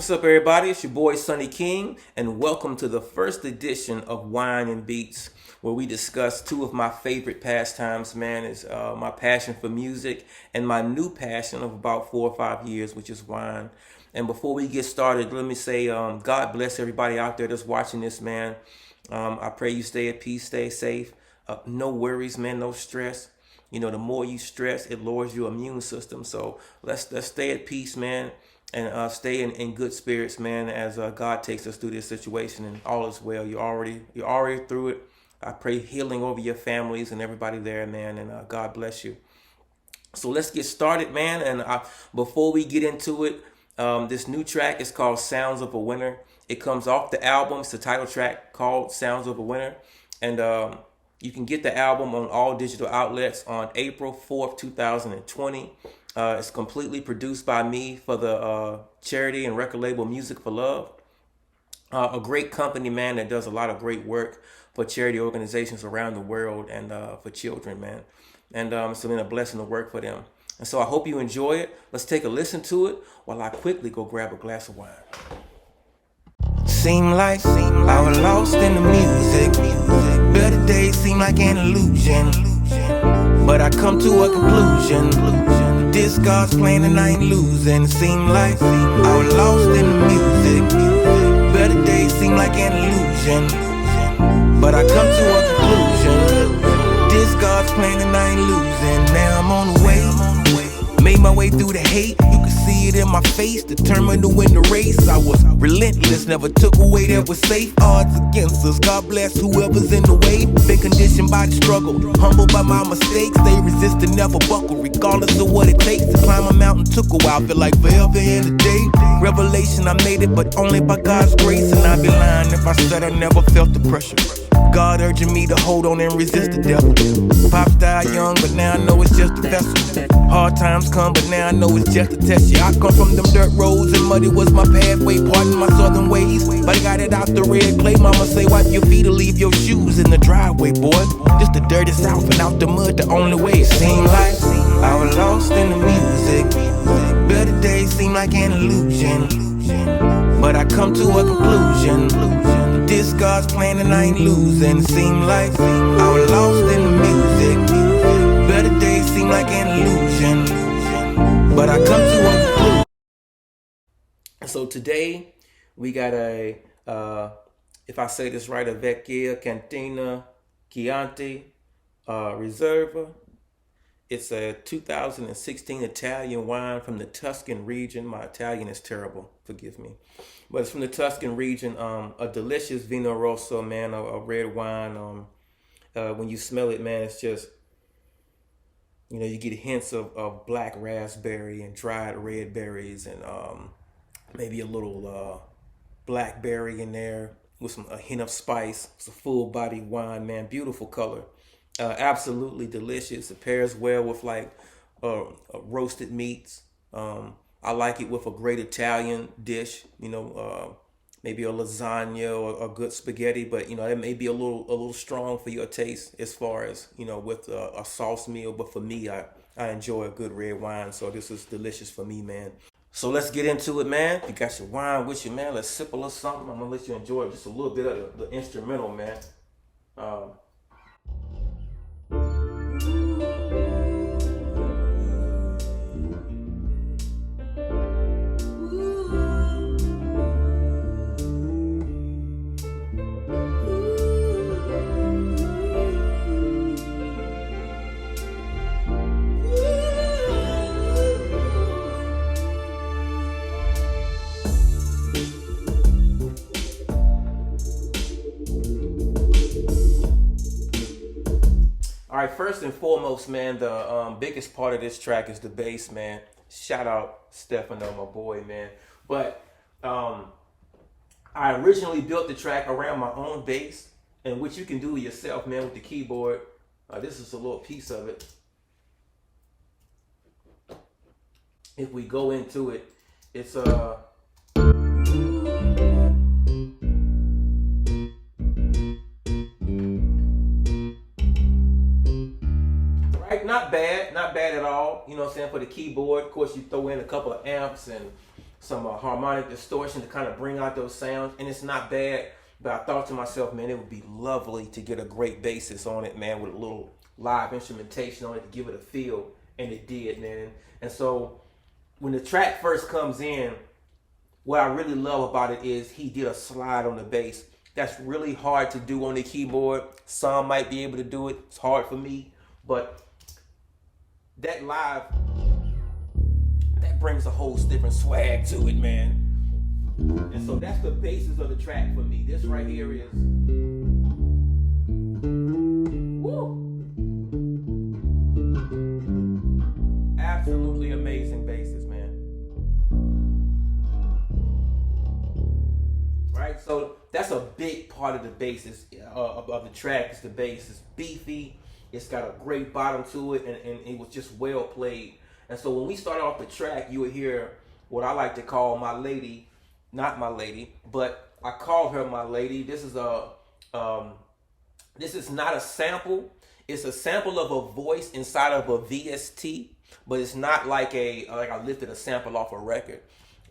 What's up, everybody? It's your boy Sonny King, and welcome to the first edition of Wine and Beats, where we discuss two of my favorite pastimes. Man, is my passion for music and my new passion of about 4 or 5 years, which is wine. And before we get started, let me say, God bless everybody out there that's watching this, man. I pray you stay at peace, stay safe. No worries, man, no stress. You know, the more you stress, it lowers your immune system. So let's stay at peace, man, and stay in good spirits, man, as God takes us through this situation, and all is well. You're already through it. I pray healing over your families and everybody there, man, and God bless you. So let's get started, man. And before we get into it, this new track is called Sounds of a Winner. It comes off the album. It's the title track called Sounds of a Winner. And you can get the album on all digital outlets on April 4th, 2020. It's completely produced by me for the charity and record label Music for Love. A great company, man, that does a lot of great work for charity organizations around the world and for children, man. And it's been a blessing to work for them. And so I hope you enjoy it. Let's take a listen to it while I quickly go grab a glass of wine. Seem like I was lost in the music. Better days seem like an illusion, but I come to a conclusion. This God's plan and I ain't losing. Seem like I was lost in the music. Better days seem like an illusion, but I come to a conclusion. This God's plan and I ain't losing. Now I'm on the way. Made my way through the hate, you can see it in my face. Determined to win the race, I was relentless, never took away that was safe. Odds against us, God bless whoever's in the way. Been conditioned by the struggle, humbled by my mistakes. Stay resistant, never buckle, regardless of what it takes. To climb a mountain took a while, feel like forever in a day. Revelation, I made it, but only by God's grace. And I'd be lying if I said I never felt the pressure. God urging me to hold on and resist the devil. Pop star young, but now I know it's just a vessel. Hard times come, but now I know it's just a test. Yeah, I come from them dirt roads and muddy was my pathway. Pardon my southern ways, but I got it out the red clay. Mama say wipe your feet or leave your shoes in the driveway, boy. Just the dirty south and out the mud, the only way. It seemed like I was lost in the music. Better days seem like an illusion, but I come to a conclusion. This God's plan and I ain't losing. Seem like I was lost in the music. Better days seem like an illusion, but I come to a conclusion. So today we got a, if I say this right, a Vecchia Cantina Chianti Reserva. It's a 2016 Italian wine from the Tuscan region. My Italian is terrible, forgive me. But it's from the Tuscan region. A delicious Vino Rosso, man, a red wine. When you smell it, man, it's just, you know, you get hints of black raspberry and dried red berries and maybe a little blackberry in there with a hint of spice. It's a full body wine, man, beautiful color. Absolutely delicious. It pairs well with like roasted meats. I like it with a great Italian dish, you know, maybe a lasagna or a good spaghetti, but you know, it may be a little strong for your taste as far as, you know, with a sauce meal. But for me, I enjoy a good red wine, so this is delicious for me, man. So let's get into it, man. You got your wine with you, man. Let's sip a little something. I'm gonna let you enjoy just a little bit of the instrumental, man. All right, first and foremost, man, the biggest part of this track is the bass, man. Shout out Stefano, my boy, man. But I originally built the track around my own bass, and which you can do yourself, man, with the keyboard. This is a little piece of it. If we go into it, it's not bad at all. You know what I'm saying? For the keyboard, of course, you throw in a couple of amps and harmonic distortion to kind of bring out those sounds, and it's not bad. But I thought to myself, man, it would be lovely to get a great bassist on it, man, with a little live instrumentation on it to give it a feel, and it did, man. And so when the track first comes in, what I really love about it is he did a slide on the bass. That's really hard to do on the keyboard. Some might be able to do it. It's hard for me, but that live, that brings a whole different swag to it, man. And so that's the basis of the track for me. This right here is, woo, absolutely amazing basis, man. Right, so that's a big part of the basis of the track. Is the bass. It's beefy. It's got a great bottom to it, and it was just well played. And so when we start off the track, you will hear what I like to call my lady. Not my lady, but I call her my lady. This is not a sample. It's a sample of a voice inside of a VST, but it's not like I lifted a sample off a record.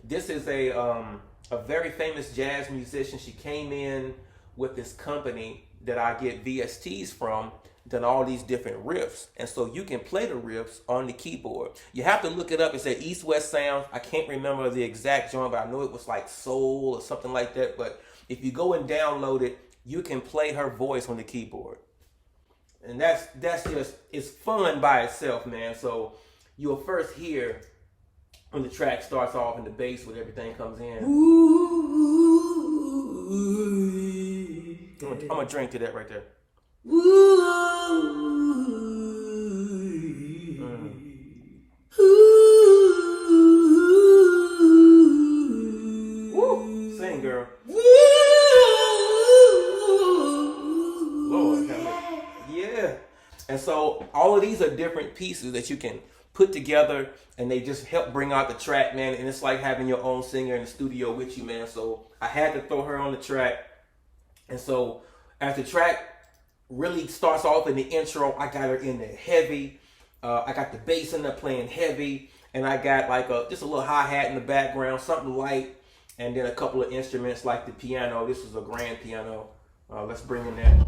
This is a very famous jazz musician. She came in with this company that I get VSTs from, done all these different riffs, and so you can play the riffs on the keyboard. You have to look it up. It's at East West Sounds. I can't remember the exact genre, but I know it was like soul or something like that. But if you go and download it, you can play her voice on the keyboard, and that's just, it's fun by itself, man. So you'll first hear when the track starts off and the bass with everything comes in. I'm gonna drink to that right there. Woo! Sing, girl. Lord, yeah. And so all of these are different pieces that you can put together, and they just help bring out the track, man. And it's like having your own singer in the studio with you, man. So I had to throw her on the track. And so as the track really starts off in the intro, I got her in there heavy. I got the bass in there playing heavy, and I got like just a little hi-hat in the background, something light, and then a couple of instruments like the piano. This is a grand piano. Let's bring in that.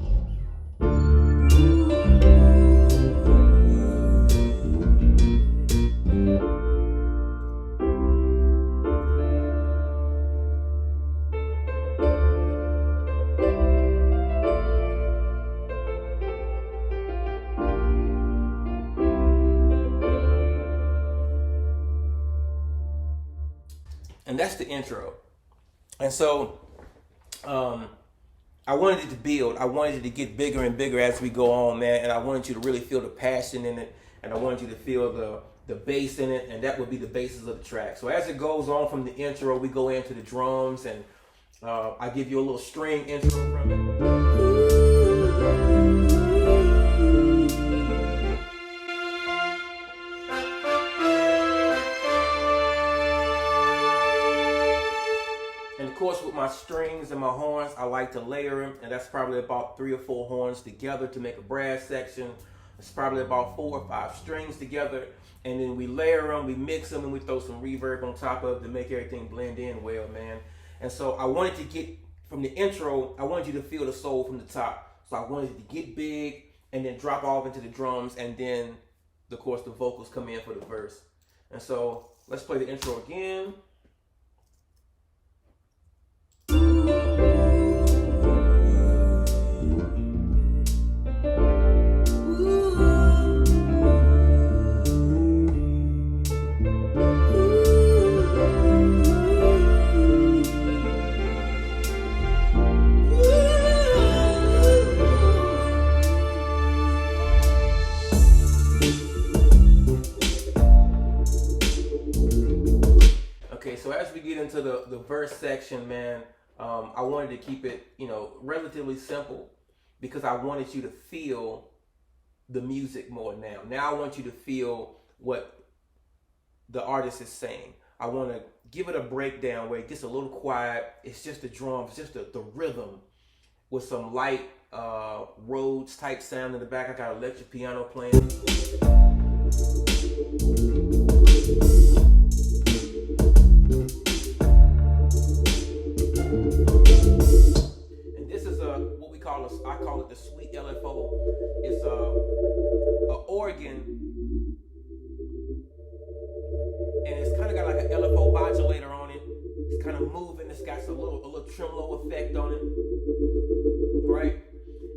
And that's the intro. And so I wanted it to build. I wanted it to get bigger and bigger as we go on, man. And I wanted you to really feel the passion in it. And I wanted you to feel the bass in it. And that would be the basis of the track. So as it goes on from the intro, we go into the drums. And I give you a little string intro from it. Of course, with my strings and my horns, I like to layer them, and that's probably about 3 or 4 horns together to make a brass section. It's probably about 4 or 5 strings together, and then we layer them, we mix them, and we throw some reverb on top of it to make everything blend in well, man. And so I wanted to get, from the intro, I wanted you to feel the soul from the top. So I wanted it to get big, and then drop off into the drums, and then, of course, the vocals come in for the verse. And so let's play the intro again. So as we get into the verse section, man, I wanted to keep it, relatively simple, because I wanted you to feel the music more now. Now I want you to feel what the artist is saying. I want to give it a breakdown where it gets a little quiet. It's just the drums, just the rhythm with some light Rhodes type sound in the back. I got electric piano playing. I call it the Sweet LFO. It's a organ, and it's kind of got like an LFO modulator on it. It's kind of moving. It's got a little tremolo effect on it, right?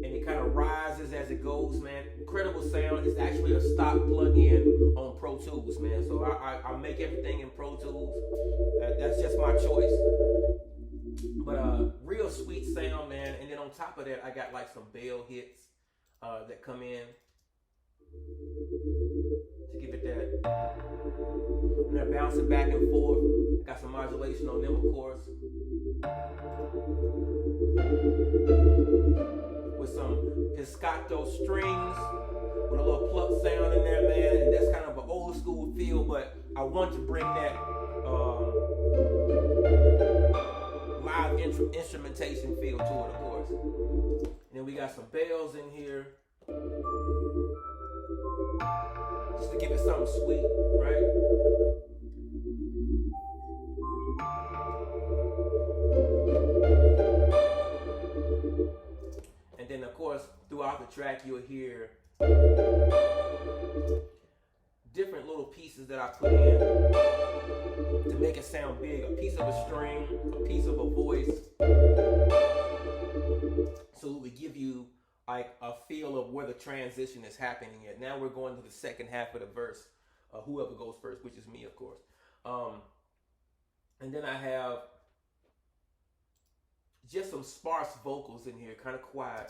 And it kind of rises as it goes, man. Incredible sound. It's actually a stock plug-in on Pro Tools, man. So I make everything in Pro Tools. That's just my choice. But real sweet sound, man. And then on top of that, I got like some bell hits that come in to give it that. And they're bouncing back and forth. Got some modulation on them, of course. With some piscato strings, with a little pluck sound in there, man. And that's kind of an old school feel, but I want to bring that live instrumentation feel to it, of course. And then we got some bells in here, just to give it something sweet, right? And then, of course, throughout the track, you'll hear different little pieces that I put in to make it sound big. A piece of a string, a piece of a voice. So it would give you like a feel of where the transition is happening at. Now we're going to the second half of the verse. Whoever goes first, which is me, of course. And then I have just some sparse vocals in here, kind of quiet.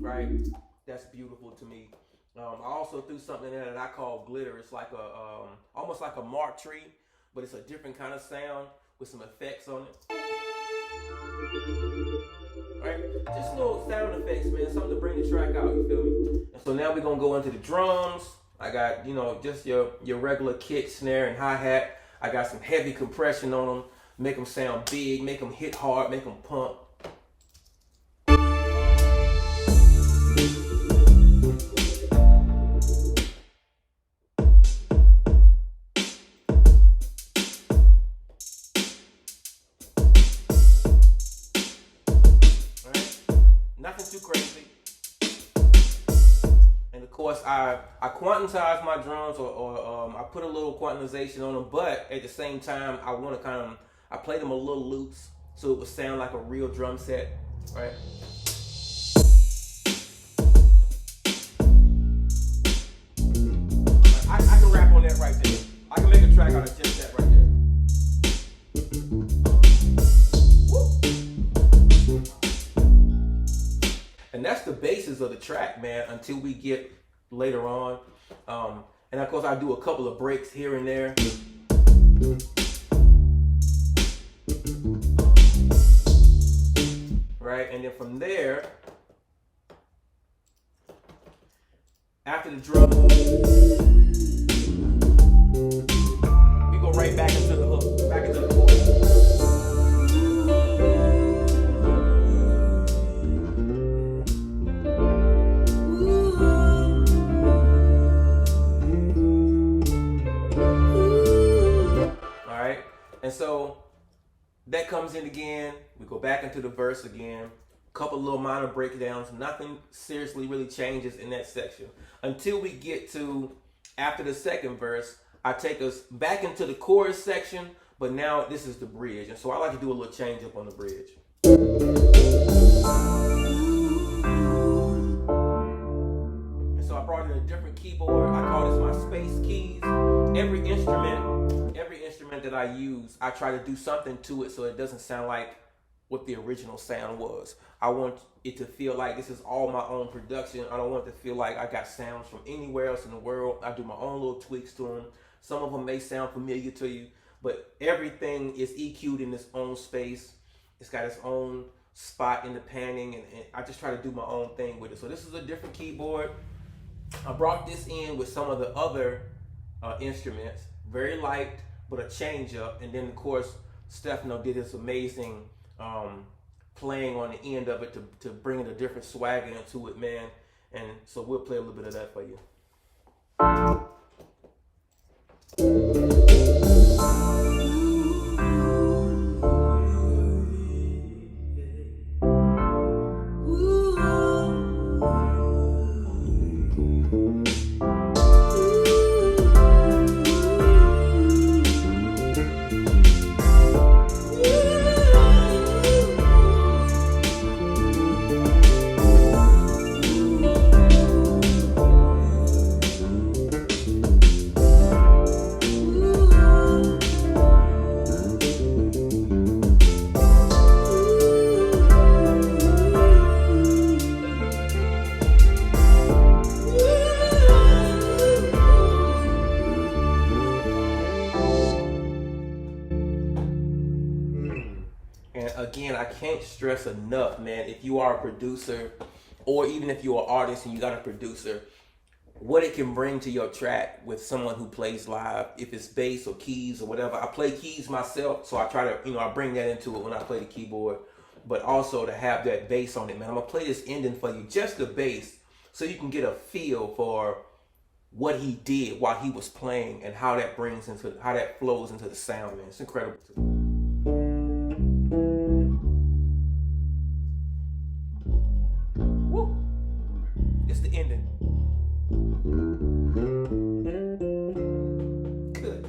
Right? That's beautiful to me. I also threw something in there that I call glitter. It's like a almost like a Mark tree, but it's a different kind of sound with some effects on it. Right? Just little sound effects, man. Something to bring the track out, you feel me? And so now we're gonna go into the drums. I got, just your regular kick, snare, and hi-hat. I got some heavy compression on them. Make them sound big, make them hit hard, make them pump. Nothing too crazy. And of course, I quantize my drums, or I put a little quantization on them, but at the same time, I want to I play them a little loose so it would sound like a real drum set, right? I can rap on that right there. I can make a track out of just that right there. And that's the basis of the track, man, until we get later on. And of course, I do a couple of breaks here and there. Right, and then from there, after the drum, we go right back into the hook, back into the chorus. And so that comes in again. We go back into the verse again. Couple little minor breakdowns. Nothing seriously really changes in that section until we get to after the second verse. I take us back into the chorus section, but now this is the bridge. And so I like to do a little change up on the bridge. And so I brought in a different keyboard. I call this my space keys. Every instrument that I use, I try to do something to it so it doesn't sound like what the original sound was. I want it to feel like this is all my own production. I don't want it to feel like I got sounds from anywhere else in the world. I do my own little tweaks to them. Some of them may sound familiar to you, but everything is EQ'd in its own space. It's got its own spot in the panning, and I just try to do my own thing with it. So this is a different keyboard. I brought this in with some of the other instruments, very light, but a change up. And then of course, Stefano did this amazing playing on the end of it to bring in a different swagger into it, man. And so we'll play a little bit of that for you. And again, I can't stress enough, man, if you are a producer or even if you're an artist and you got a producer, what it can bring to your track with someone who plays live, if it's bass or keys or whatever. I play keys myself, so I try to, I bring that into it when I play the keyboard, but also to have that bass on it, man. I'm gonna play this ending for you, just the bass, so you can get a feel for what he did while he was playing and how that flows into the sound, man. It's incredible. Woo! It's the ending. Good.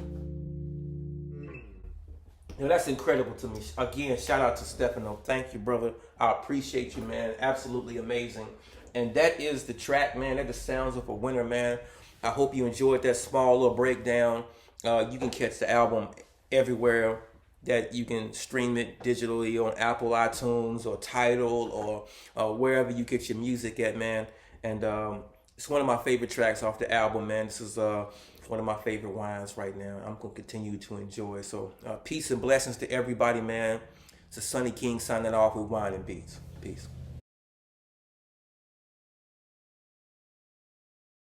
That's incredible to me. Again, shout out to Stefano. Thank you, brother. I appreciate you, man. Absolutely amazing. And that is the track, man. That the sounds of a winner, man. I hope you enjoyed that small little breakdown. You can catch the album everywhere that you can stream it digitally on Apple iTunes or Tidal or wherever you get your music at, man. And it's one of my favorite tracks off the album, man. This is one of my favorite wines right now. I'm going to continue to enjoy. So peace and blessings to everybody, man. It's a Sonny King signing off with Wine and Beats. Peace.